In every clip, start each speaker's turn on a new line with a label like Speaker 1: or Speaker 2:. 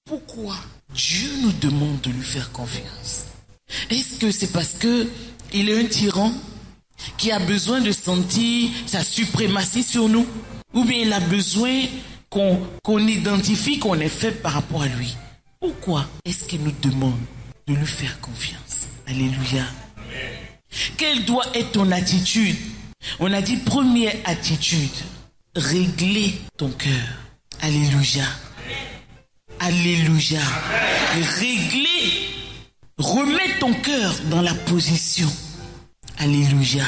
Speaker 1: Pourquoi Dieu nous demande de lui faire confiance? Est-ce que c'est parce que il est un tyran qui a besoin de sentir sa suprématie sur nous? Ou bien il a besoin qu'on identifie qu'on est faible par rapport à lui? Pourquoi est-ce qu'il nous demande de lui faire confiance? Alléluia. Quelle doit être ton attitude? On a dit première attitude, régler ton cœur. Alléluia. Alléluia. Régler, remettre ton cœur dans la position. Alléluia.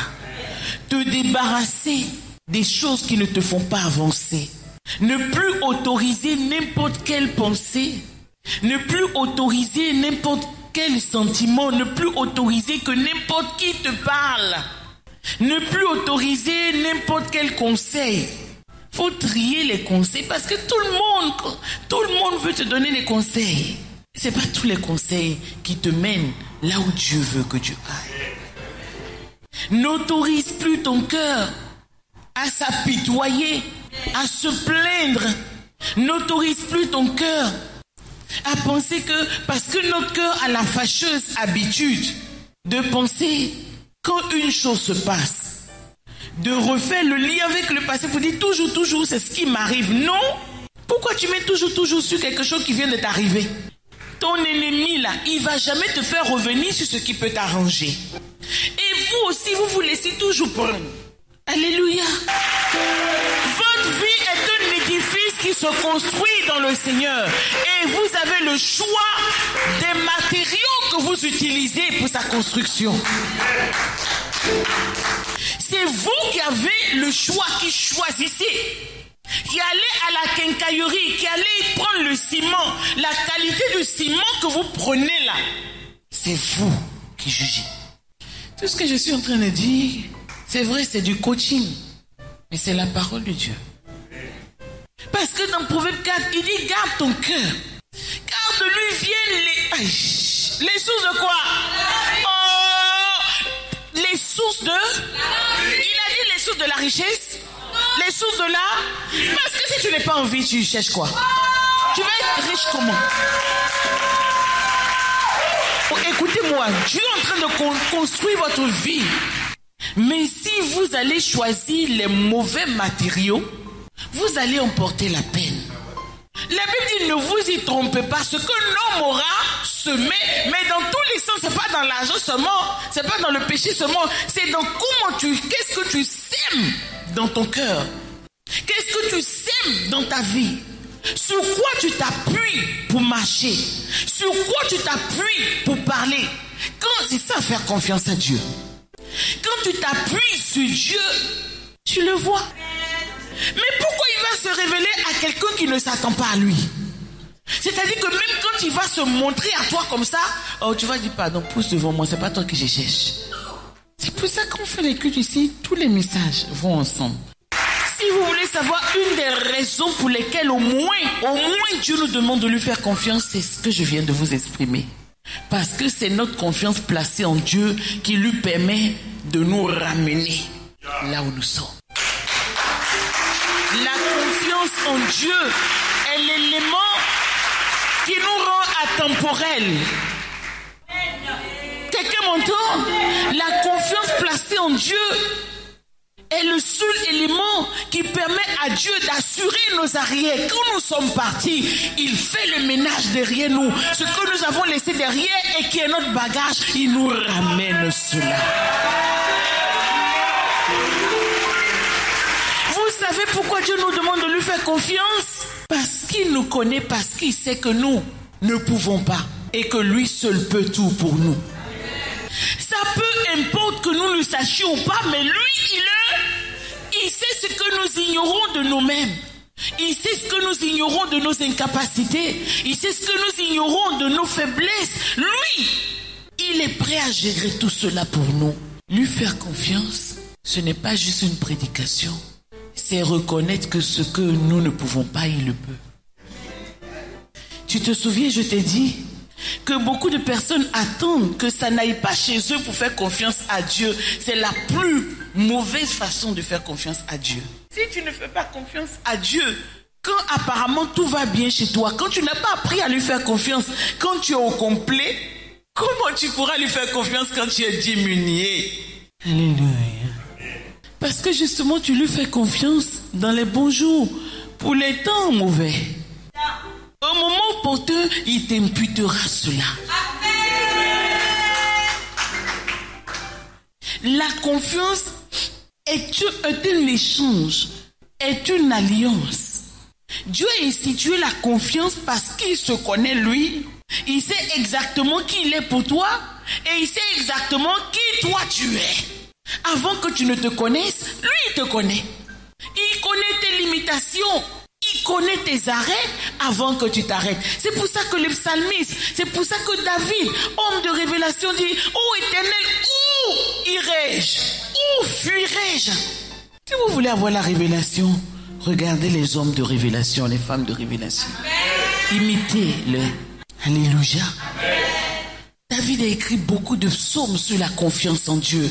Speaker 1: Te débarrasser des choses qui ne te font pas avancer. Ne plus autoriser n'importe quelle pensée. Ne plus autoriser n'importe quel sentiment. Ne plus autoriser que n'importe qui te parle. Ne plus autoriser n'importe quel conseil. Faut trier les conseils parce que tout le monde veut te donner des conseils. C'est pas tous les conseils qui te mènent là où Dieu veut que tu ailles. N'autorise plus ton cœur à s'apitoyer, à se plaindre. N'autorise plus ton cœur à penser que, parce que notre cœur a la fâcheuse habitude de penser quand une chose se passe, de refaire le lien avec le passé pour dire toujours, c'est ce qui m'arrive. Non. Pourquoi tu mets toujours sur quelque chose qui vient de t'arriver? Ton ennemi là, il va jamais te faire revenir sur ce qui peut t'arranger. Et vous aussi, vous vous laissez toujours prendre. Alléluia. Votre vie est un édifice qui se construit dans le Seigneur. Et vous avez le choix des matériaux que vous utilisez pour sa construction. C'est vous qui avez le choix, qui choisissez, qui allez à la quincaillerie, qui allez prendre le ciment, la qualité du ciment que vous prenez là. C'est vous qui jugez. Tout ce que je suis en train de dire, c'est vrai, c'est du coaching, mais c'est la parole de Dieu. Parce que dans Proverbe 4, il dit garde ton cœur, car de lui viennent les sources de quoi? Les sources de... Il a dit les sources de la richesse, les sources de la... Parce que si tu n'es pas en vie, tu cherches quoi? Tu vas être riche comment? Oh, écoutez-moi, Dieu est en train de construire votre vie. Mais si vous allez choisir les mauvais matériaux, vous allez emporter la peine. La Bible dit ne vous y trompez pas, ce que l'homme aura semé, mais dans tous les sens, c'est pas dans l'argent seulement, c'est pas dans le péché seulement, c'est dans qu'est-ce que tu sèmes dans ton cœur, qu'est-ce que tu sèmes dans ta vie, sur quoi tu t'appuies pour marcher, sur quoi tu t'appuies pour parler. Quand c'est ça, faire confiance à Dieu. Quand tu t'appuies sur Dieu, tu le vois. Mais pourquoi il va se révéler à quelqu'un qui ne s'attend pas à lui? C'est-à-dire que même quand il va se montrer à toi comme ça, oh, tu vas dire pardon, pousse devant moi, c'est pas toi que je cherche. C'est pour ça qu'on fait les cultes ici, tous les messages vont ensemble. Si vous voulez savoir une des raisons pour lesquelles au moins Dieu nous demande de lui faire confiance, c'est ce que je viens de vous exprimer. Parce que c'est notre confiance placée en Dieu qui lui permet de nous ramener là où nous sommes. La confiance en Dieu est l'élément qui nous rend atemporels. Quelqu'un m'entend? La confiance placée en Dieu est le seul élément qui permet à Dieu d'assurer nos arrières. Quand nous sommes partis, il fait le ménage derrière nous. Ce que nous avons laissé derrière et qui est notre bagage, il nous ramène cela. Vous savez pourquoi Dieu nous demande de lui faire confiance? Parce qu'il nous connaît, parce qu'il sait que nous ne pouvons pas et que lui seul peut tout pour nous. Ça peut importe que nous ne sachions ou pas, mais lui, il sait ce que nous ignorons de nous-mêmes. Il sait ce que nous ignorons de nos incapacités. Il sait ce que nous ignorons de nos faiblesses. Lui, il est prêt à gérer tout cela pour nous. Lui faire confiance, ce n'est pas juste une prédication. C'est reconnaître que ce que nous ne pouvons pas, il le peut. Tu te souviens, je t'ai dit que beaucoup de personnes attendent que ça n'aille pas chez eux pour faire confiance à Dieu. C'est la plus mauvaise façon de faire confiance à Dieu. Si tu ne fais pas confiance à Dieu Quand apparemment tout va bien chez toi, quand tu n'as pas appris à lui faire confiance, quand tu es au complet, comment tu pourras lui faire confiance quand tu es diminué? Alléluia. Parce que justement, tu lui fais confiance dans les bons jours, pour les temps mauvais. Au moment opportun, il t'imputera cela. La confiance est un échange, est une alliance. Dieu a institué la confiance parce qu'il se connaît lui. Il sait exactement qui il est pour toi et il sait exactement qui toi tu es. Avant que tu ne te connaisses, lui il te connaît. Il connaît tes limitations. Il connaît tes arrêts avant que tu t'arrêtes. C'est pour ça que le psalmiste, c'est pour ça que David, homme de révélation, dit: ô Éternel, où irai-je? Où fuirai-je? Si vous voulez avoir la révélation, regardez les hommes de révélation, les femmes de révélation. Imitez-le. Alléluia. David a écrit beaucoup de psaumes sur la confiance en Dieu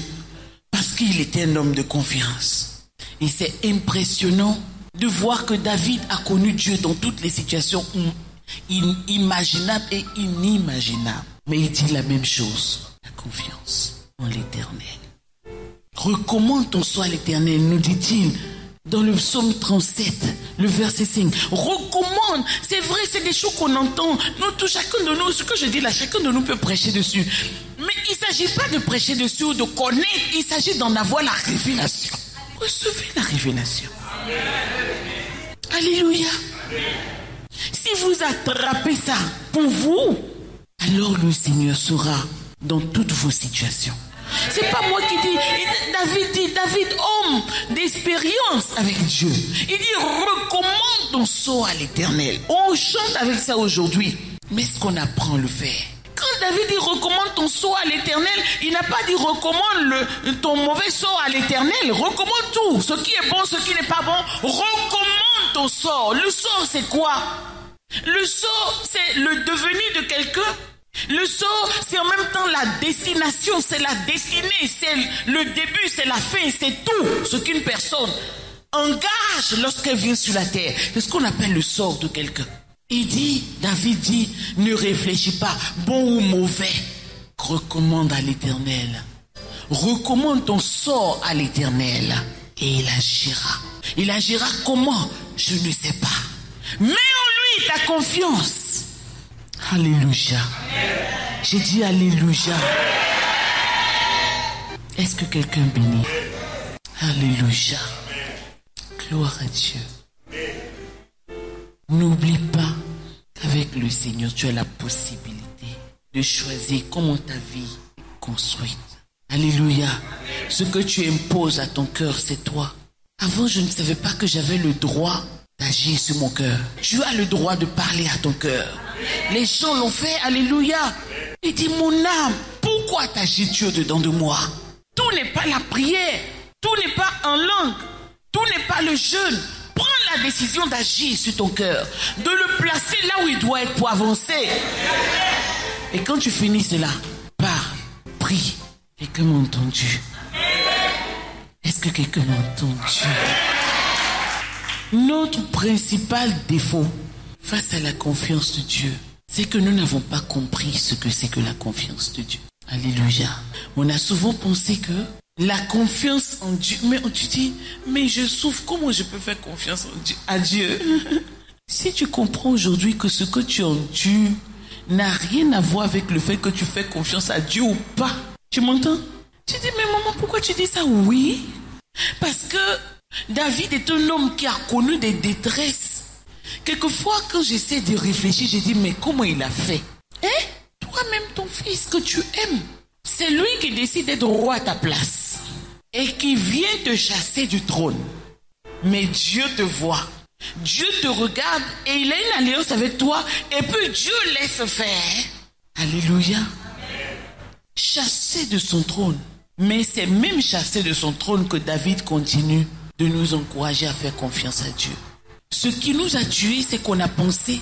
Speaker 1: parce qu'il était un homme de confiance. Et c'est impressionnant de voir que David a connu Dieu dans toutes les situations imaginables et inimaginables. Mais il dit la même chose: la confiance en l'Éternel. Recommande ton soi à l'Éternel, nous dit-il dans le psaume 37, le verset 5. Recommande, c'est vrai, c'est des choses qu'on entend. Nous tous, chacun de nous, ce que je dis là, chacun de nous peut prêcher dessus. Mais il ne s'agit pas de prêcher dessus ou de connaître, il s'agit d'en avoir la révélation. Recevez la révélation. Alléluia. Si vous attrapez ça pour vous, alors le Seigneur sera dans toutes vos situations. C'est pas moi qui dis, David, homme d'expérience avec Dieu. Il dit: recommande ton sort à l'Éternel. On chante avec ça aujourd'hui. Mais est-ce qu'on apprend à le faire? Quand David dit recommande ton sort à l'Éternel, il n'a pas dit recommande ton mauvais sort à l'Éternel. Recommande tout, ce qui est bon, ce qui n'est pas bon. Recommande ton sort. Le sort, c'est quoi? Le sort, c'est le devenir de quelqu'un. Le sort, c'est en même temps la destination, c'est la destinée, c'est le début, c'est la fin, c'est tout ce qu'une personne engage lorsqu'elle vient sur la terre. C'est ce qu'on appelle le sort de quelqu'un. David dit, ne réfléchis pas, bon ou mauvais, recommande à l'Éternel. Recommande ton sort à l'Éternel et il agira. Il agira comment? Je ne sais pas. Mets en lui ta confiance. Alléluia. J'ai dit alléluia. Est-ce que quelqu'un bénit? Alléluia. Gloire à Dieu. N'oublie pas qu'avec le Seigneur, tu as la possibilité de choisir comment ta vie est construite. Alléluia. Ce que tu imposes à ton cœur, c'est toi. Avant, je ne savais pas que j'avais le droit d'agir sur mon cœur. Tu as le droit de parler à ton cœur. Les gens l'ont fait, alléluia. Il dit, mon âme, pourquoi t'agis-tu au-dedans de moi? Tout n'est pas la prière, tout n'est pas en langue, tout n'est pas le jeûne. Prends la décision d'agir sur ton cœur, de le placer là où il doit être pour avancer. Et quand tu finis cela, pars, prie. Quelqu'un m'a entendu? Est-ce que quelqu'un m'a entendu? Notre principal défaut face à la confiance de Dieu, c'est que nous n'avons pas compris ce que c'est que la confiance de Dieu. Alléluia. On a souvent pensé que la confiance en Dieu, mais tu dis, mais je souffre, comment je peux faire confiance à Dieu? Si tu comprends aujourd'hui que ce que tu endures n'a rien à voir avec le fait que tu fais confiance à Dieu ou pas, tu m'entends? Tu dis, mais maman, pourquoi tu dis ça? Oui, parce que David est un homme qui a connu des détresses. Quelquefois, quand j'essaie de réfléchir, je dis, mais comment il a fait? Toi-même, ton fils que tu aimes, c'est lui qui décide d'être roi à ta place et qui vient te chasser du trône. Mais Dieu te voit, Dieu te regarde et il a une alliance avec toi et puis Dieu laisse faire. Alléluia. Chassé de son trône. Mais c'est même chassé de son trône que David continue de nous encourager à faire confiance à Dieu. Ce qui nous a tués, c'est qu'on a pensé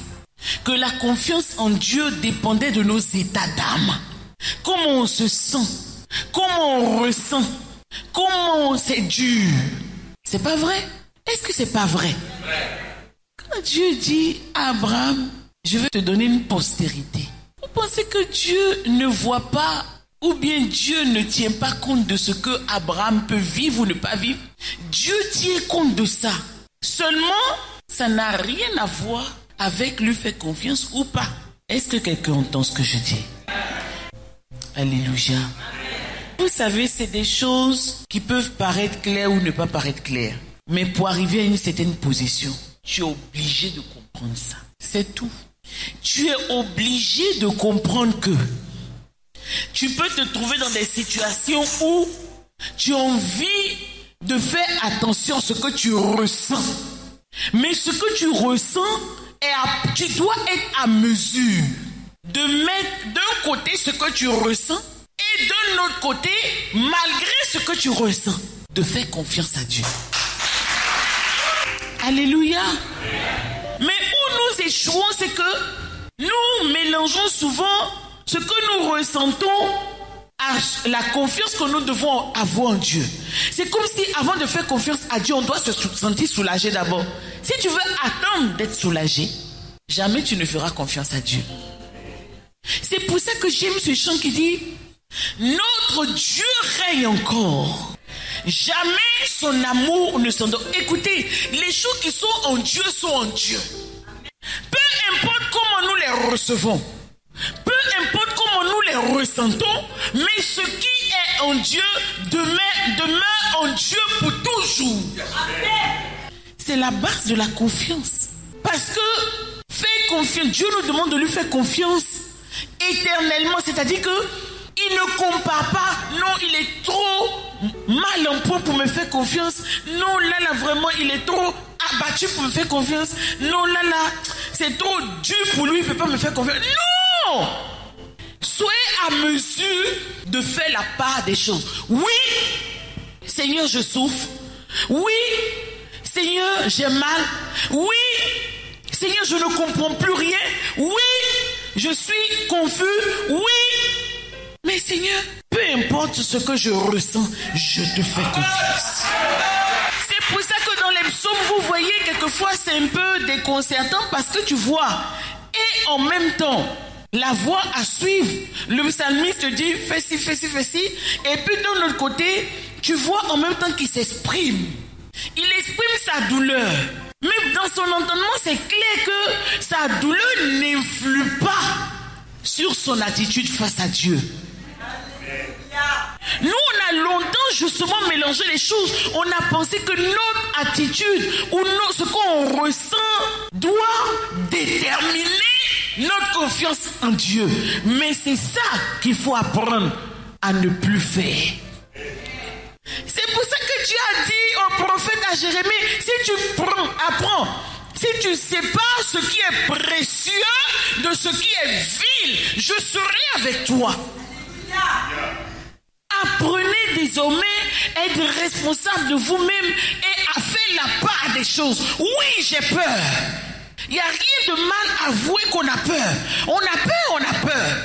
Speaker 1: que la confiance en Dieu dépendait de nos états d'âme. Comment on se sent, comment on ressent, comment c'est dur. C'est pas vrai? Est-ce que c'est pas vrai? Quand Quand Dieu dit à Abraham, je vais te donner une postérité. Vous pensez que Dieu ne voit pas ou bien Dieu ne tient pas compte de ce que Abraham peut vivre ou ne pas vivre? Dieu tient compte de ça. Seulement, ça n'a rien à voir avec lui faire confiance ou pas. Est-ce que quelqu'un entend ce que je dis? Alléluia. Vous savez, c'est des choses qui peuvent paraître claires ou ne pas paraître claires. Mais pour arriver à une certaine position, tu es obligé de comprendre ça. C'est tout. Tu es obligé de comprendre que tu peux te trouver dans des situations où tu as envie de faire attention à ce que tu ressens. Mais ce que tu ressens, tu dois être à mesure de mettre d'un côté ce que tu ressens et d'un autre côté, malgré ce que tu ressens, de faire confiance à Dieu. Alléluia. Mais où nous échouons, c'est que nous mélangeons souvent ce que nous ressentons à la confiance que nous devons avoir en Dieu. C'est comme si avant de faire confiance à Dieu, on doit se sentir soulagé d'abord. Si tu veux attendre d'être soulagé, jamais tu ne feras confiance à Dieu. C'est pour ça que j'aime ce chant qui dit « Notre Dieu règne encore. Jamais son amour ne s'endort. » Écoutez, les choses qui sont en Dieu sont en Dieu. Peu importe comment nous les recevons, peu importe comment nous les ressentons, mais ce qui est en Dieu demeure en Dieu pour toujours. C'est la base de la confiance. Parce que faire confiance, Dieu nous demande de lui faire confiance éternellement, c'est-à-dire que il ne compare pas, non, il est trop mal en point pour me faire confiance, non, là, vraiment, il est trop abattu pour me faire confiance, non, là, c'est trop dur pour lui, il ne peut pas me faire confiance. Non! Soyez à mesure de faire la part des choses. Oui, Seigneur, je souffre. Oui, Seigneur, j'ai mal. Oui, Seigneur, je ne comprends plus rien. Oui, je suis confus. Oui, mais Seigneur, peu importe ce que je ressens, je te fais confiance. C'est pour ça que dans les psaumes, vous voyez, quelquefois, c'est un peu déconcertant parce que tu vois, et en même temps, la voie à suivre, le psalmiste dit, fais ci, fais ci, fais ci, et puis de l'autre côté, tu vois en même temps qu'il s'exprime. Il exprime sa douleur. Mais dans son entendement, c'est clair que sa douleur n'influe pas sur son attitude face à Dieu. Nous, on a longtemps justement mélangé les choses. On a pensé que notre attitude ou ce qu'on ressent doit déterminer notre confiance en Dieu. Mais c'est ça qu'il faut apprendre à ne plus faire. C'est pour ça que Dieu a dit au prophète à Jérémie, si tu apprends, si tu sépares ce qui est précieux de ce qui est vil, je serai avec toi. Apprenez désormais à être responsable de vous-même et à faire la part des choses. Oui, j'ai peur. Il n'y a rien de mal à avouer qu'on a peur. On a peur.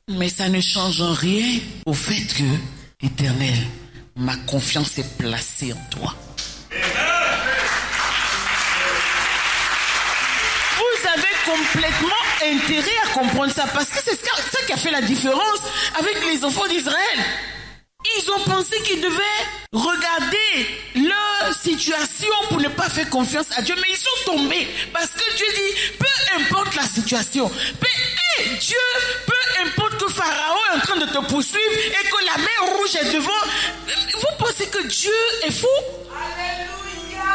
Speaker 1: Mais ça ne change en rien au fait que, Éternel, ma confiance est placée en toi. Vous avez complètement intérêt à comprendre ça parce que c'est ça qui a fait la différence avec les enfants d'Israël. Ils ont pensé qu'ils devaient regarder leur situation pour ne pas faire confiance à Dieu, mais ils sont tombés parce que Dieu dit, peu importe la situation, Dieu, peu importe que Pharaon est en train de te poursuivre et que la mer rouge est devant, vous pensez que Dieu est fou? Alléluia!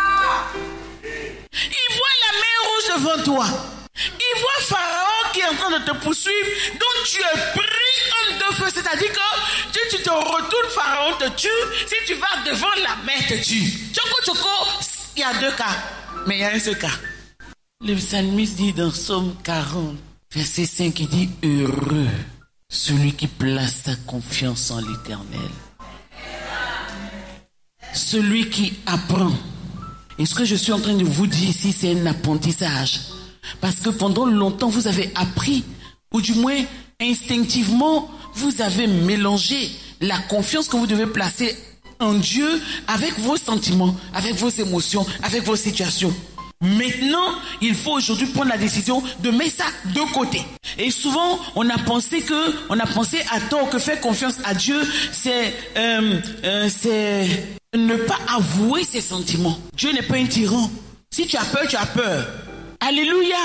Speaker 1: Il voit la mer rouge devant toi. Il voit Pharaon qui est en train de te poursuivre, donc tu es pris en deux feux, c'est-à-dire que tu te retournes, Pharaon te tue, si tu vas devant la mer te tue. Choco, il y a deux cas, mais il y a un seul cas. Le psalmiste dit dans Psaume 40, verset 5, il dit « Heureux celui qui place sa confiance en l'Éternel. Celui qui apprend. » Et ce que je suis en train de vous dire ici, c'est un apprentissage. Parce que pendant longtemps, vous avez appris, ou du moins instinctivement, vous avez mélangé la confiance que vous devez placer en Dieu avec vos sentiments, avec vos émotions, avec vos situations. Maintenant, il faut aujourd'hui prendre la décision de mettre ça de côté. Et souvent, on a pensé à tort que faire confiance à Dieu, c'est ne pas avouer ses sentiments. Dieu n'est pas un tyran. Si tu as peur, tu as peur. Alléluia.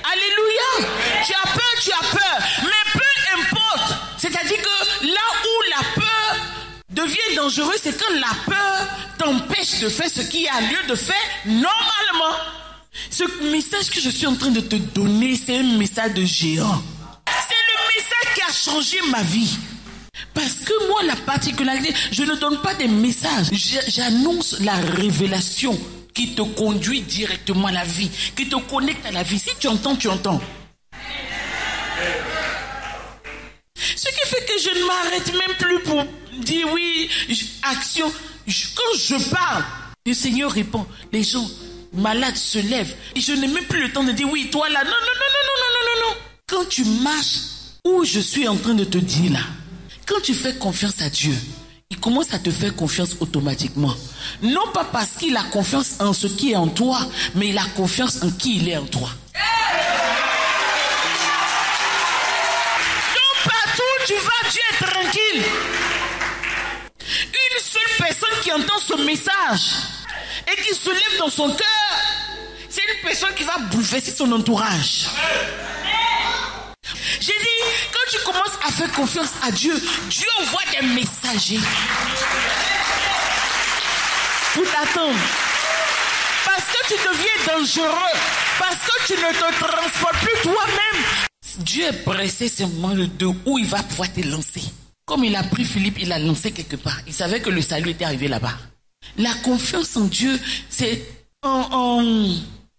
Speaker 1: Alléluia. Tu as peur. Mais peu importe. C'est-à-dire que là où la peur devient dangereuse, c'est quand la peur t'empêche de faire ce qui a lieu de faire normalement. Ce message que je suis en train de te donner, c'est un message de géant. C'est le message qui a changé ma vie. Parce que moi, la particularité, je ne donne pas des messages. J'annonce la révélation qui te conduit directement à la vie, qui te connecte à la vie. Si tu entends, tu entends. Ce qui fait que je ne m'arrête même plus pour dire oui, action. Quand je parle, le Seigneur répond. Les gens malades se lèvent. Et je n'ai même plus le temps de dire oui, toi là. Non. Quand tu marches où je suis en train de te dire là, quand tu fais confiance à Dieu, il commence à te faire confiance automatiquement. Non pas parce qu'il a confiance en ce qui est en toi, mais il a confiance en qui il est en toi. Donc partout où tu vas, Dieu est tranquille. Une seule personne qui entend ce message et qui se lève dans son cœur, c'est une personne qui va bouleverser son entourage. J'ai dit, quand tu commences à faire confiance à Dieu, Dieu envoie des messagers pour t'attendre. Parce que tu deviens dangereux, parce que tu ne te transportes plus toi-même. Dieu est pressé seulement de où il va pouvoir te lancer. Comme il a pris Philippe, il l'a lancé quelque part. Il savait que le salut était arrivé là-bas. La confiance en Dieu, c'est en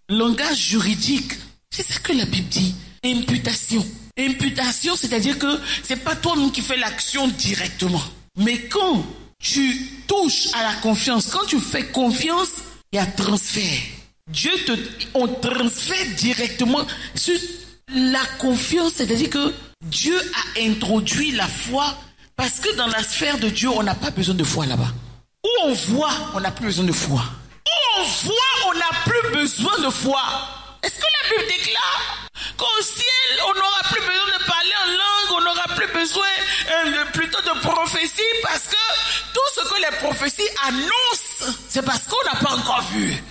Speaker 1: langage juridique. C'est ça que la Bible dit. Imputation. Imputation, c'est-à-dire que c'est pas toi-même qui fais l'action directement. Mais quand tu touches à la confiance, quand tu fais confiance, il y a transfert. On transfère directement sur la confiance, c'est-à-dire que Dieu a introduit la foi, parce que dans la sphère de Dieu, on n'a pas besoin de foi là-bas. Où on voit, on n'a plus besoin de foi. Où on voit, on n'a plus besoin de foi. Est-ce que la Bible déclare qu'au ciel, on n'aura plus besoin de parler en langue, on n'aura plus besoin plutôt de prophétie, parce que tout ce que les prophéties annoncent, c'est parce qu'on n'a pas encore vu.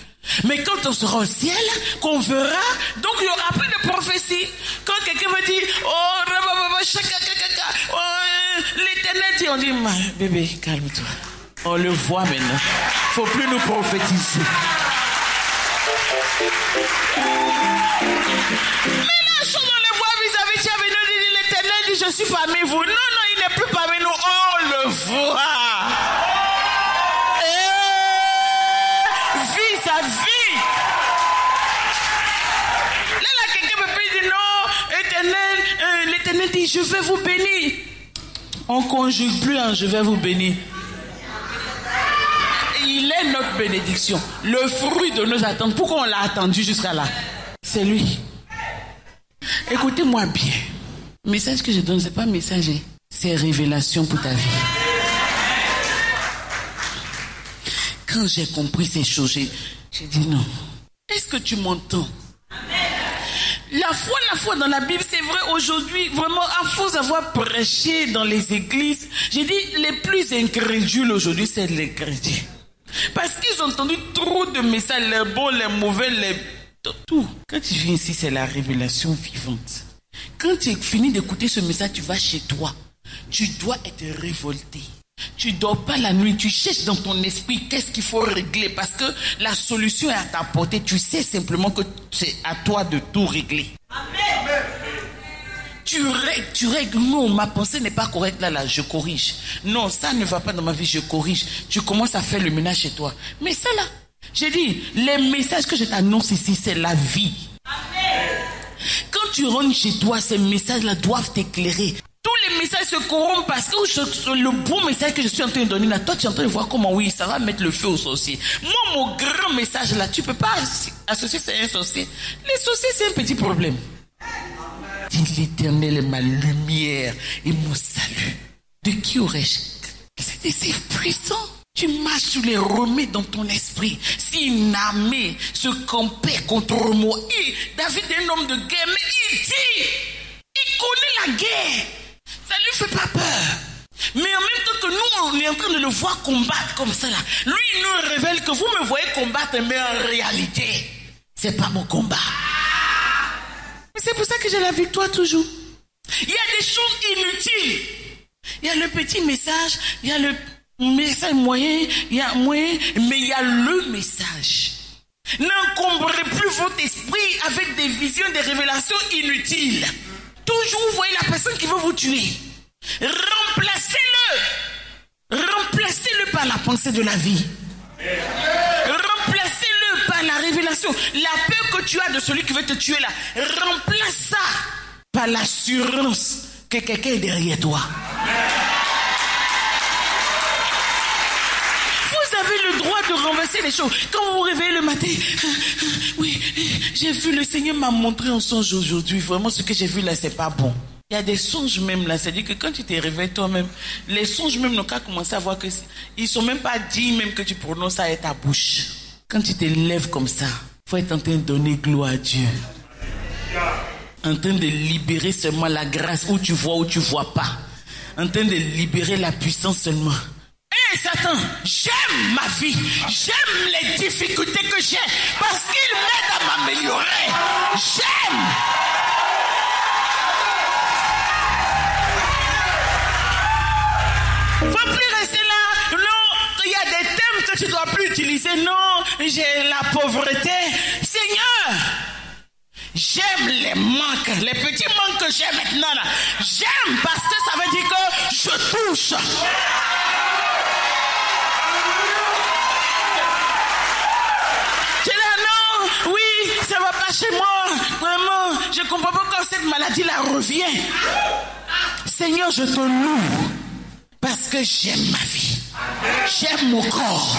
Speaker 1: Mais quand on sera au ciel, qu'on verra, donc il n'y aura plus de prophétie. Quand quelqu'un me dit, l'Éternel dit, on dit, bébé, calme-toi. On le voit maintenant. Il ne faut plus nous prophétiser. Mais la chose, on le voit vis-à-vis de nous, l'Éternel dit, je suis parmi vous. Non, il n'est plus parmi nous. On le voit. Vie sa vie. Là, quelqu'un me peut dire, non, Éternel, l'Éternel dit, je vais vous bénir. On ne conjugue plus en je vais vous bénir. Il est notre bénédiction, le fruit de nos attentes. Pourquoi on l'a attendu jusqu'à là? C'est lui. Écoutez-moi bien. Le message que je donne, ce n'est pas messager, c'est révélation pour ta vie. Quand j'ai compris ces choses, j'ai dit non. Est-ce que tu m'entends? La foi dans la Bible, c'est vrai aujourd'hui, vraiment, à force d'avoir prêché dans les églises, j'ai dit, les plus incrédules aujourd'hui, c'est les chrétiens. Parce qu'ils ont entendu trop de messages, les bons, les mauvais, tout. Quand tu viens ici, c'est la révélation vivante. Quand tu finis d'écouter ce message, tu vas chez toi. Tu dois être révolté. Tu dors pas la nuit, tu cherches dans ton esprit qu'est-ce qu'il faut régler. Parce que la solution est à ta portée. Tu sais simplement que c'est à toi de tout régler. Amen. Tu règles. Non, ma pensée n'est pas correcte là, je corrige. Non, ça ne va pas dans ma vie, je corrige. Tu commences à faire le ménage chez toi. Mais ça là, j'ai dit, les messages que je t'annonce ici, c'est la vie. Amen. Quand tu rentres chez toi, ces messages-là doivent t'éclairer. Tous les messages se corrompent parce que le bon message que je suis en train de donner là, toi tu es en train de voir comment oui, ça va mettre le feu aux sorciers. Moi, mon grand message là, tu ne peux pas associer ça à un sorcier. Les sorciers, c'est un petit problème. Dit l'Éternel est ma lumière et mon salut. De qui aurais-je? C'est puissant. Tu marches, tu les remets dans ton esprit. Si une armée se campait contre moi, David est un homme de guerre, mais il dit, il connaît la guerre. Ça ne lui fait pas peur. Mais en même temps que nous, on est en train de le voir combattre comme ça là. Lui, il nous révèle que vous me voyez combattre, mais en réalité, c'est pas mon combat. Mais c'est pour ça que j'ai la victoire toujours. Il y a des choses inutiles. Il y a le petit message, il y a le message moyen, il y a moyen, mais il y a le message. N'encombrez plus votre esprit avec des visions, des révélations inutiles. Toujours vous voyez la personne qui veut vous tuer. Remplacez-le par la pensée de la vie. Remplacez-le par la révélation. La peur que tu as de celui qui veut te tuer là, remplace ça par l'assurance que quelqu'un est derrière toi. Vous avez le droit de renverser les choses. Quand vous vous réveillez le matin, oui, j'ai vu, le Seigneur m'a montré un songe aujourd'hui. Vraiment, ce que j'ai vu là, c'est pas bon. Il y a des songes même là, c'est-à-dire que quand tu te réveilles toi-même, les songes même n'ont qu'à commencer à voir que ils sont même pas dits même que tu prononces ça avec ta bouche. Quand tu te lèves comme ça, il faut être en train de donner gloire à Dieu. En train de libérer seulement la grâce où tu vois pas. En train de libérer la puissance seulement. Hé Satan, j'aime ma vie, j'aime les difficultés que j'ai parce qu'il m'aide à m'améliorer. J'aime. Faut plus rester là. Non, il y a des thèmes que tu dois plus utiliser. Non, j'ai la pauvreté. Seigneur, j'aime les manques, les petits manques que j'ai maintenant là. J'aime parce que ça veut dire que je touche. J'ai là, non, oui, ça va pas chez moi. Vraiment, je comprends pas quand cette maladie là revient. Seigneur, je te loue. Parce que j'aime ma vie. J'aime mon corps.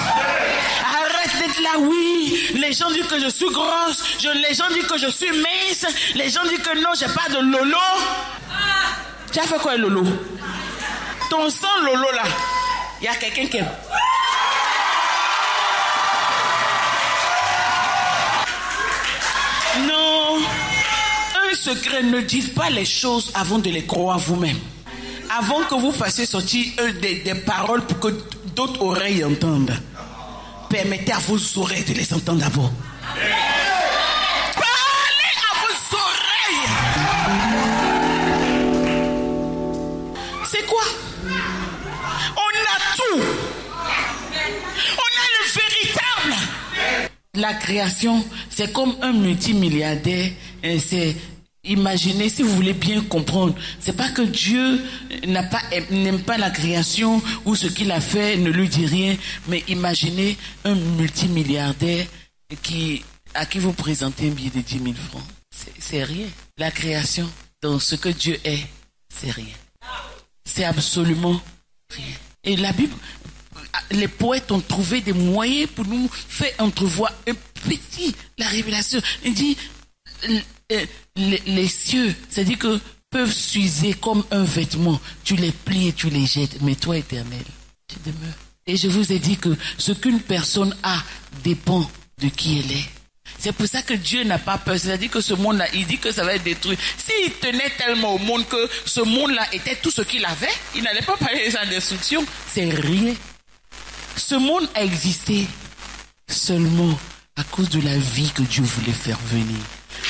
Speaker 1: Arrête d'être là, oui. Les gens disent que je suis grosse. Les gens disent que je suis mince. Les gens disent que non, j'ai pas de lolo. Tu as fait quoi, lolo? Ton sang lolo là. Il y a quelqu'un qui aime. Non. Un secret, ne dites pas les choses avant de les croire vous-même. Avant que vous fassiez sortir des paroles pour que d'autres oreilles entendent. Permettez à vos oreilles de les entendre d'abord. Parlez à vos oreilles. C'est quoi? On a tout. On a le véritable. La création, c'est comme un multimilliardaire. Imaginez, si vous voulez bien comprendre, c'est pas que Dieu n'aime pas la création ou ce qu'il a fait ne lui dit rien, mais imaginez un multimilliardaire à qui vous présentez un billet de 10 000 francs. C'est rien. La création, dans ce que Dieu est, c'est rien. C'est absolument rien. Et la Bible, les poètes ont trouvé des moyens pour nous faire entrevoir un petit, la révélation. Il dit, les cieux, c'est-à-dire que peuvent s'user comme un vêtement. Tu les plies et tu les jettes. Mais toi, Éternel, tu demeures. Et je vous ai dit que ce qu'une personne a dépend de qui elle est. C'est pour ça que Dieu n'a pas peur. C'est-à-dire que ce monde-là, il dit que ça va être détruit. S'il tenait tellement au monde que ce monde-là était tout ce qu'il avait, il n'allait pas parler de sa destruction. C'est rien. Ce monde a existé seulement à cause de la vie que Dieu voulait faire venir.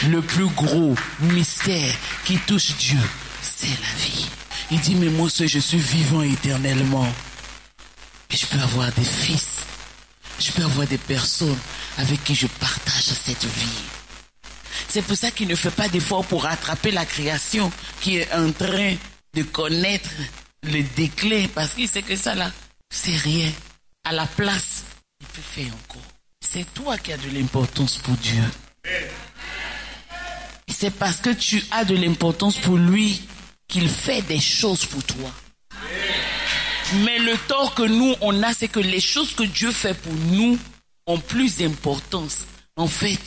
Speaker 1: Le plus gros mystère qui touche Dieu, c'est la vie. Il dit, mais moi seul, je suis vivant éternellement. Et je peux avoir des fils. Je peux avoir des personnes avec qui je partage cette vie. C'est pour ça qu'il ne fait pas d'effort pour rattraper la création qui est en train de connaître le déclin. Parce qu'il sait que ça là, c'est rien. À la place, il peut faire encore. C'est toi qui as de l'importance pour Dieu. C'est parce que tu as de l'importance pour lui qu'il fait des choses pour toi. Mais le tort que nous, on a, c'est que les choses que Dieu fait pour nous ont plus d'importance. En fait,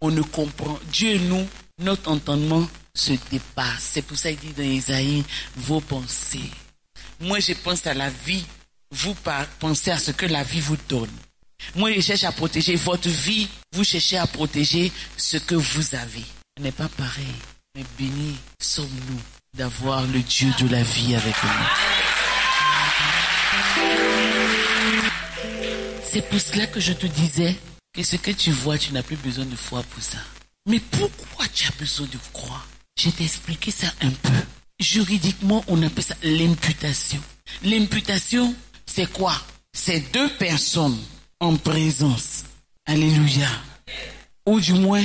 Speaker 1: on ne comprend. Dieu et nous, notre entendement se dépasse. C'est pour ça qu'il dit dans Isaïe, vos pensées. Moi, je pense à la vie vous pensez à ce que la vie vous donne. Moi, je cherche à protéger votre vie. Vous cherchez à protéger ce que vous avez. Ce n'est pas pareil. Mais bénis sommes-nous d'avoir le Dieu de la vie avec nous. C'est pour cela que je te disais que ce que tu vois, tu n'as plus besoin de foi pour ça. Mais pourquoi tu as besoin de croire? Je t'ai expliqué ça un peu. Juridiquement, on appelle ça l'imputation. L'imputation, c'est quoi? C'est deux personnes en présence. Alléluia. Ou du moins,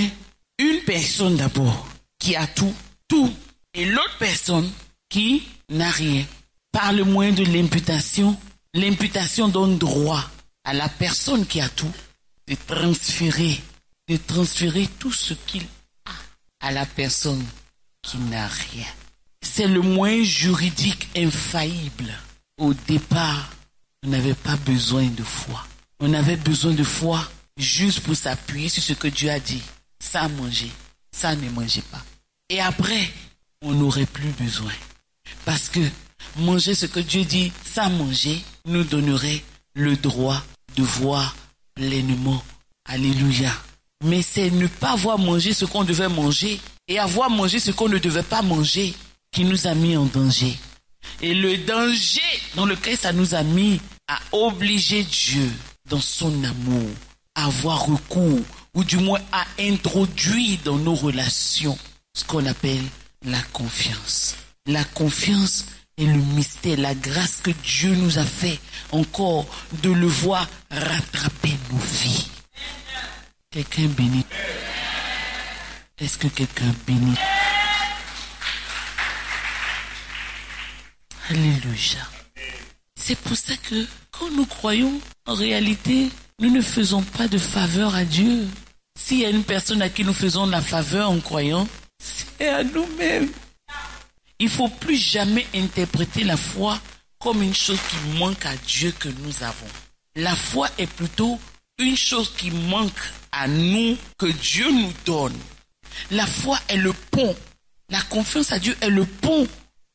Speaker 1: une personne d'abord qui a tout. Et l'autre personne qui n'a rien. Par le moyen de l'imputation, l'imputation donne droit à la personne qui a tout de transférer tout ce qu'il a à la personne qui n'a rien. C'est le moyen juridique infaillible. Au départ, on n'avait pas besoin de foi. On avait besoin de foi juste pour s'appuyer sur ce que Dieu a dit. Ça manger, ça ne mangez pas. Et après, on n'aurait plus besoin. Parce que manger ce que Dieu dit, ça manger, nous donnerait le droit de voir pleinement. Alléluia. Mais c'est ne pas avoir mangé ce qu'on devait manger et avoir mangé ce qu'on ne devait pas manger qui nous a mis en danger. Et le danger dans lequel ça nous a mis à obliger Dieu dans son amour, à avoir recours, ou du moins à introduire dans nos relations ce qu'on appelle la confiance. La confiance est le mystère, la grâce que Dieu nous a fait encore de le voir rattraper nos vies. Quelqu'un bénit? Est-ce que quelqu'un bénit? Alléluia. C'est pour ça que quand nous croyons, en réalité, nous ne faisons pas de faveur à Dieu. S'il y a une personne à qui nous faisons la faveur en croyant, c'est à nous-mêmes. Il ne faut plus jamais interpréter la foi comme une chose qui manque à Dieu que nous avons. La foi est plutôt une chose qui manque à nous, que Dieu nous donne. La foi est le pont. La confiance à Dieu est le pont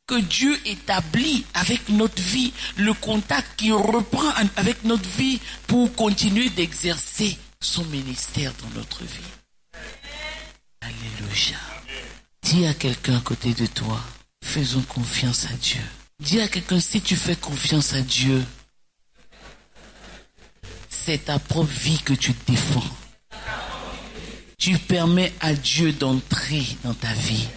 Speaker 1: que Dieu établit avec notre vie, le contact qui reprend avec notre vie pour continuer d'exercer son ministère dans notre vie. Alléluia. Dis à quelqu'un à côté de toi, faisons confiance à Dieu. Dis à quelqu'un, si tu fais confiance à Dieu, c'est ta propre vie que tu défends. Tu permets à Dieu d'entrer dans ta vie.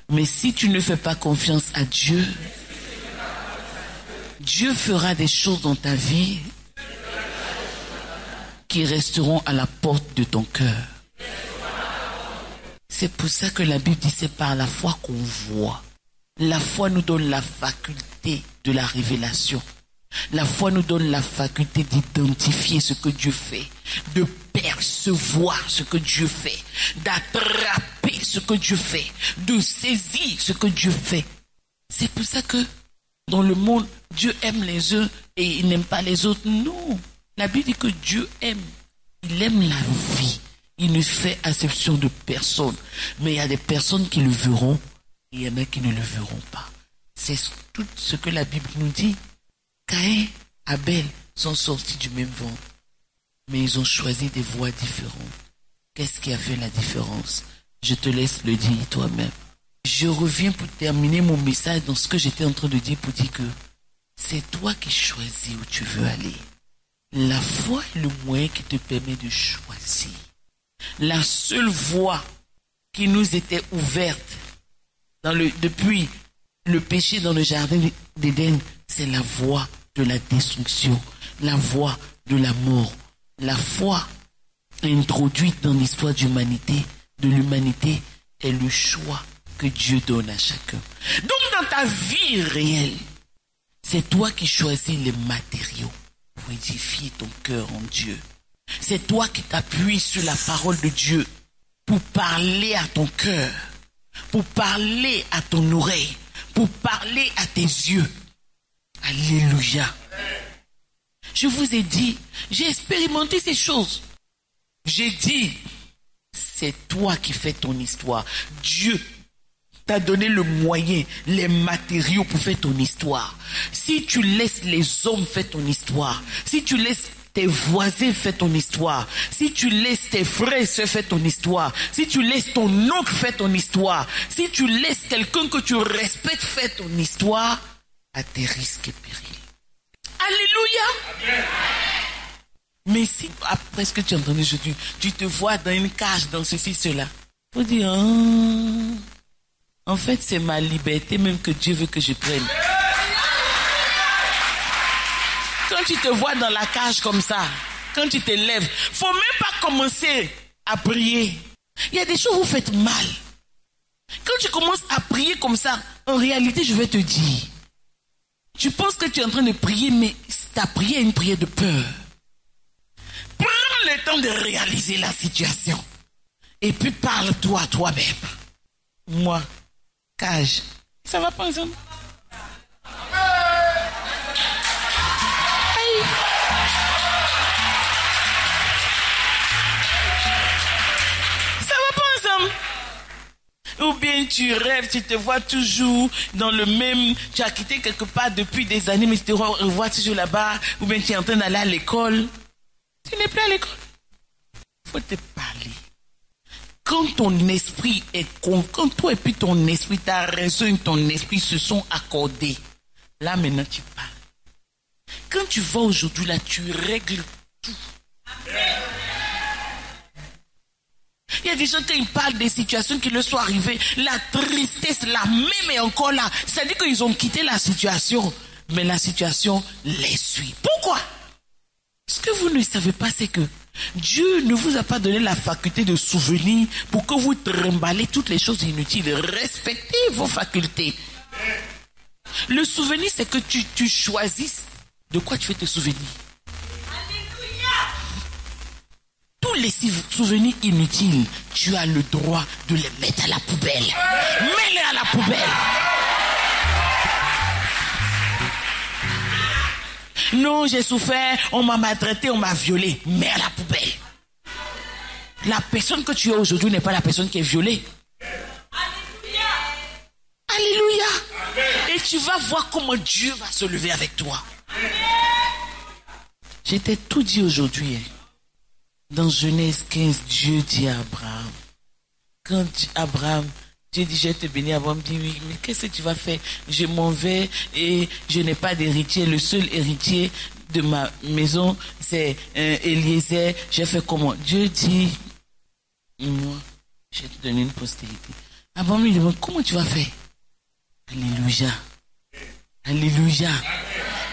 Speaker 1: Mais si tu ne fais pas confiance à Dieu, Dieu fera des choses dans ta vie qui resteront à la porte de ton cœur. C'est pour ça que la Bible dit c'est par la foi qu'on voit. La foi nous donne la faculté de la révélation. La foi nous donne la faculté d'identifier ce que Dieu fait, de percevoir ce que Dieu fait, d'attraper ce que Dieu fait, de saisir ce que Dieu fait. C'est pour ça que dans le monde, Dieu aime les uns et il n'aime pas les autres. Non, la Bible dit que Dieu aime. Il aime la vie. Il ne fait exception de personne. Mais il y a des personnes qui le verront et il y en a qui ne le verront pas. C'est tout ce que la Bible nous dit. Caïn, Abel sont sortis du même ventre, mais ils ont choisi des voies différentes. Qu'est-ce qui a fait la différence? Je te laisse le dire toi-même. Je reviens pour terminer mon message dans ce que j'étais en train de dire, pour dire que c'est toi qui choisis où tu veux aller. La foi est le moyen qui te permet de choisir. La seule voie qui nous était ouverte depuis le péché dans le jardin d'Éden, c'est la voie de la destruction, la voie de la mort. La foi introduite dans l'histoire de l'humanité est le choix que Dieu donne à chacun. Donc dans ta vie réelle, c'est toi qui choisis les matériaux pour édifier ton cœur en Dieu. C'est toi qui t'appuies sur la parole de Dieu pour parler à ton cœur, pour parler à ton oreille, pour parler à tes yeux. Alléluia. Je vous ai dit, j'ai expérimenté ces choses. J'ai dit, c'est toi qui fais ton histoire. Dieu t'a donné le moyen, les matériaux pour faire ton histoire, si tu laisses les hommes faire ton histoire, si tu laisses tes voisins faire ton histoire, si tu laisses tes frères et sœurs faire ton histoire, si tu laisses ton oncle faire ton histoire, si tu laisses quelqu'un que tu respectes faire ton histoire, à tes risques et périls. Alléluia. Amen. Mais si après ce que tu as entendu aujourd'hui, tu te vois dans une cage, dans ceci, cela, faut dire, en fait c'est ma liberté même que Dieu veut que je prenne. Quand tu te vois dans la cage comme ça, quand tu te lèves, faut même pas commencer à prier. Il y a des choses où vous faites mal. Quand tu commences à prier comme ça, en réalité, je vais te dire, tu penses que tu es en train de prier, mais ta prière est une prière de peur. Prends le temps de réaliser la situation. Et puis parle-toi à toi-même. Moi, cage, ça va pas ensemble? Ou bien tu rêves, tu te vois toujours dans le même... Tu as quitté quelque part depuis des années, mais tu te revois toujours là-bas. Ou bien tu es en train d'aller à l'école. Tu n'es plus à l'école. Il faut te parler. Quand ton esprit est... Quand toi et puis ton esprit, ta raison et ton esprit se sont accordés, là maintenant tu parles. Quand tu vas aujourd'hui là, tu règles tout. Il y a des gens qui parlent des situations qui leur sont arrivées, la tristesse, la même est encore là. C'est-à-dire qu'ils ont quitté la situation, mais la situation les suit. Pourquoi? Ce que vous ne savez pas, c'est que Dieu ne vous a pas donné la faculté de souvenir pour que vous trimballez toutes les choses inutiles. Respectez vos facultés. Le souvenir, c'est que tu choisisses de quoi tu veux te souvenir. Tous les souvenirs inutiles, tu as le droit de les mettre à la poubelle. Mets-les à la poubelle. Non, j'ai souffert, on m'a maltraité, on m'a violé. Mets à la poubelle. La personne que tu es aujourd'hui n'est pas la personne qui est violée. Alléluia. Alléluia. Et tu vas voir comment Dieu va se lever avec toi. Je t'ai tout dit aujourd'hui. Dans Genèse 15, Dieu dit à Abraham, quand Abraham, Dieu dit, je vais te bénir, Abraham dit, oui, mais qu'est-ce que tu vas faire? Je m'en vais et je n'ai pas d'héritier. Le seul héritier de ma maison, c'est Eliezer. J'ai fait comment? Dieu dit, moi, je vais te donner une postérité. Abraham lui demande, comment tu vas faire? Alléluia. Alléluia.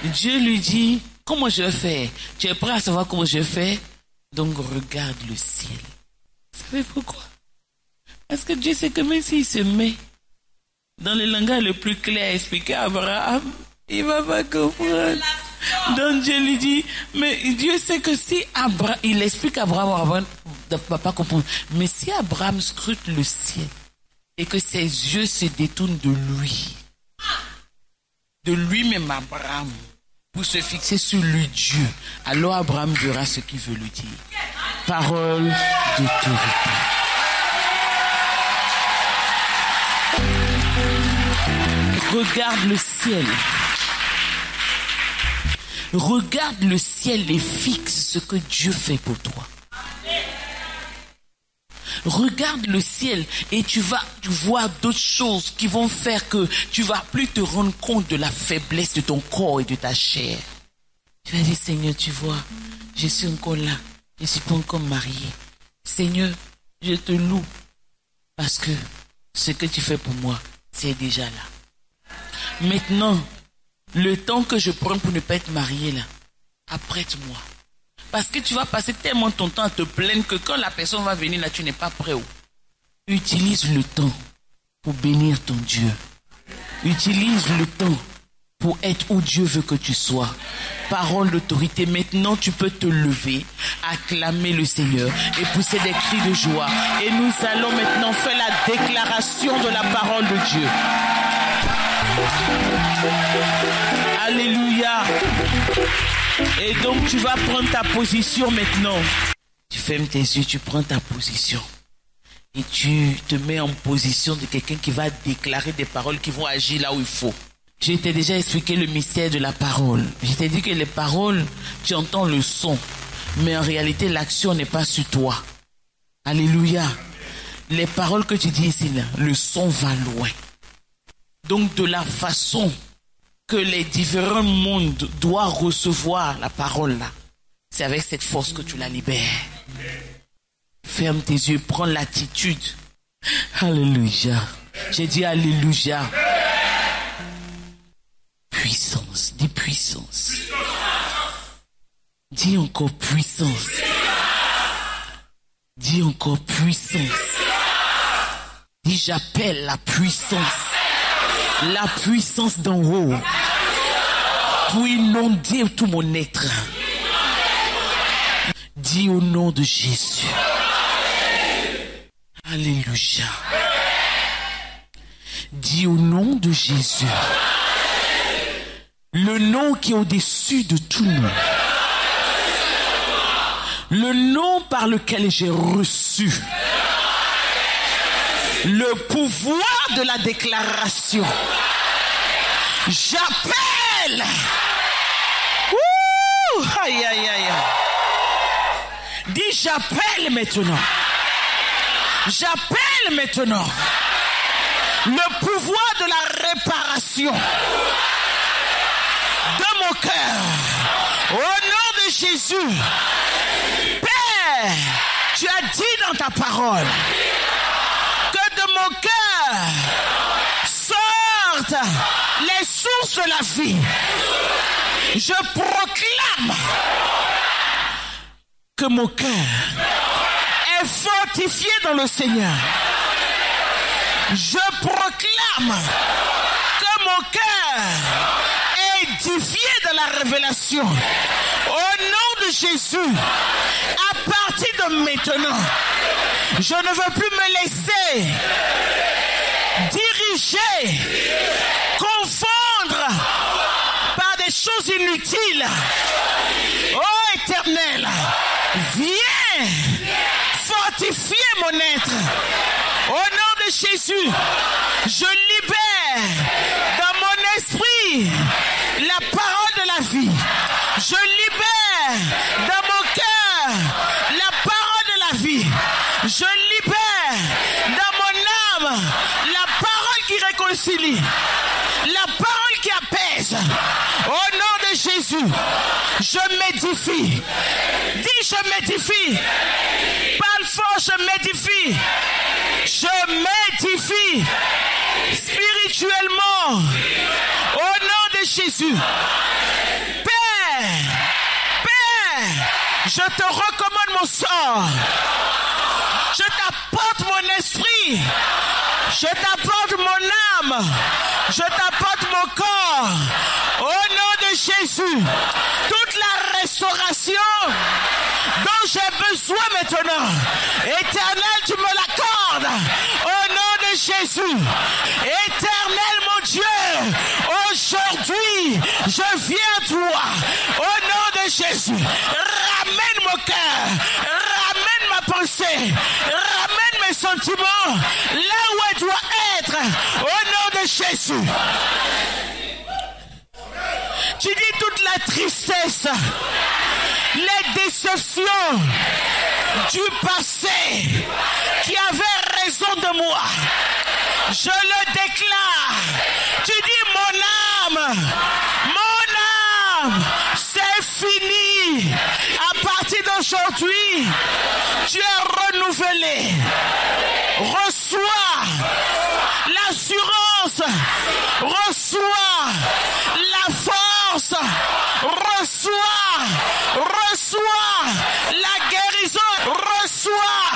Speaker 1: Dieu lui dit, comment je vais faire? Tu es prêt à savoir comment je vais faire? Donc regarde le ciel. Vous savez pourquoi? Parce que Dieu sait que même s'il se met dans le langage le plus clair à expliquer à Abraham, il ne va pas comprendre. Donc Dieu lui dit, mais Dieu sait que si Abraham, il explique à Abraham ne va pas comprendre. Mais si Abraham scrute le ciel et que ses yeux se détournent de lui-même Abraham, pour se fixer sur lui Dieu, alors Abraham verra ce qu'il veut lui dire. Parole d'autorité. Regarde le ciel. Regarde le ciel et fixe ce que Dieu fait pour toi. Regarde le ciel et tu vas voir d'autres choses qui vont faire que tu vas plus te rendre compte de la faiblesse de ton corps et de ta chair. Tu vas dire, Seigneur, tu vois, je suis encore là, je ne suis pas encore marié. Seigneur, je te loue parce que ce que tu fais pour moi, c'est déjà là. Maintenant, le temps que je prends pour ne pas être marié là, apprête-moi. Parce que tu vas passer tellement ton temps à te plaindre que quand la personne va venir là, tu n'es pas prêt. Utilise le temps pour bénir ton Dieu. Utilise le temps pour être où Dieu veut que tu sois. Parole d'autorité. Maintenant, tu peux te lever, acclamer le Seigneur et pousser des cris de joie. Et nous allons maintenant faire la déclaration de la parole de Dieu. Alléluia. Et donc tu vas prendre ta position maintenant. Tu fermes tes yeux, tu prends ta position. Et tu te mets en position de quelqu'un qui va déclarer des paroles qui vont agir là où il faut. Je t'ai déjà expliqué le mystère de la parole. Je t'ai dit que les paroles, tu entends le son, mais en réalité, l'action n'est pas sur toi. Alléluia. Les paroles que tu dis ici, là, le son va loin. Donc, de la façon que les différents mondes doivent recevoir la parole là, c'est avec cette force que tu la libères. Ferme tes yeux, prends l'attitude. Alléluia. J'ai dit alléluia. Puissance, dis puissance. Dis encore puissance. Dis encore puissance. Dis j'appelle la puissance. La puissance d'en haut. Pour inonder tout mon être. Dis au nom de Jésus. Alléluia. Dis au nom de Jésus. Le nom qui est au-dessus de tout nom. Le nom par lequel j'ai reçu le pouvoir de la déclaration. J'appelle. Ouh, aïe, aïe, aïe. Dis j'appelle maintenant. J'appelle maintenant le pouvoir de la réparation de mon cœur. Au nom de Jésus. Père, tu as dit dans ta parole que de mon cœur sortent les sources de la vie. Je proclame que mon cœur est fortifié dans le Seigneur. Je proclame que mon cœur est édifié dans la révélation. Au nom de Jésus, à partir de maintenant, je ne veux plus me laisser diriger, confondre par des choses inutiles. Ô Éternel, viens fortifier mon être. Au nom de Jésus, je libère dans mon esprit la parole de la vie. Je libère dans mon cœur la parole de la vie. Je libère dans mon âme la parole qui réconcilie, la parole qui apaise. Au nom de Jésus, je m'édifie. Dis je m'édifie. Parle fort, je m'édifie. Je m'édifie spirituellement. Au nom de Jésus. Père, je te recommande mon sort. Je t'apporte mon esprit. Je t'apporte mon âme. Je t'apporte mon corps. Au nom de Jésus. Toute la restauration dont j'ai besoin maintenant. Éternel, tu me l'accordes. Au nom de Jésus. Éternel, mon Dieu. Aujourd'hui, je viens à toi. Au nom de Jésus. Ramène mon cœur. Ramène ma pensée. Ramène mes sentiments. Là où elle doit être. Au nom de Jésus. Tu dis toute la tristesse, les déceptions du passé qui avaient raison de moi. Je le déclare. Tu dis mon âme, c'est fini. À partir d'aujourd'hui, tu es renouvelé. Reçois l'assurance. Reçois la force. Reçois la guérison. Reçois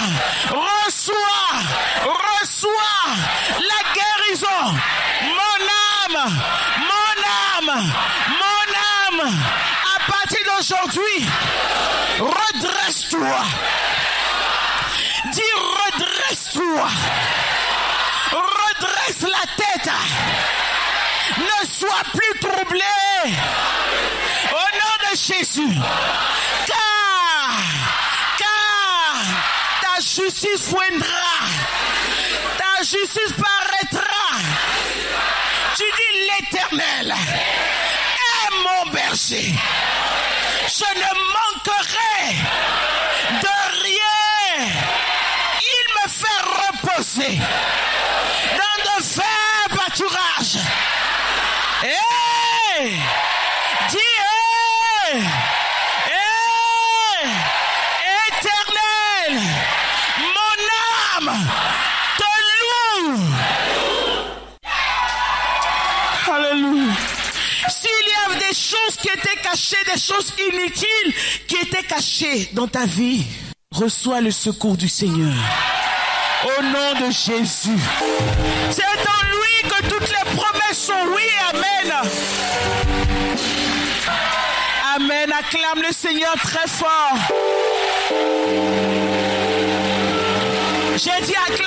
Speaker 1: la guérison. Mon âme, à partir d'aujourd'hui, redresse-toi. Dis redresse-toi. Redresse la tête. Ne sois plus troublé. Au nom de Jésus. Car ta ta justice poindra, ta justice paraîtra. Tu dis l'Éternel est mon berger. Je ne manquerai de rien. Il me fait reposer dans de verts pâturages. Hey! Dis hey! Hey! Éternel, mon âme te loue. Alléluia. S'il y a des choses qui étaient cachées, des choses inutiles qui étaient cachées dans ta vie, reçois le secours du Seigneur. Au nom de Jésus. C'est en lui que toutes les promesses sont oui. Amen. Amen. Acclame le Seigneur très fort. J'ai dit acclame.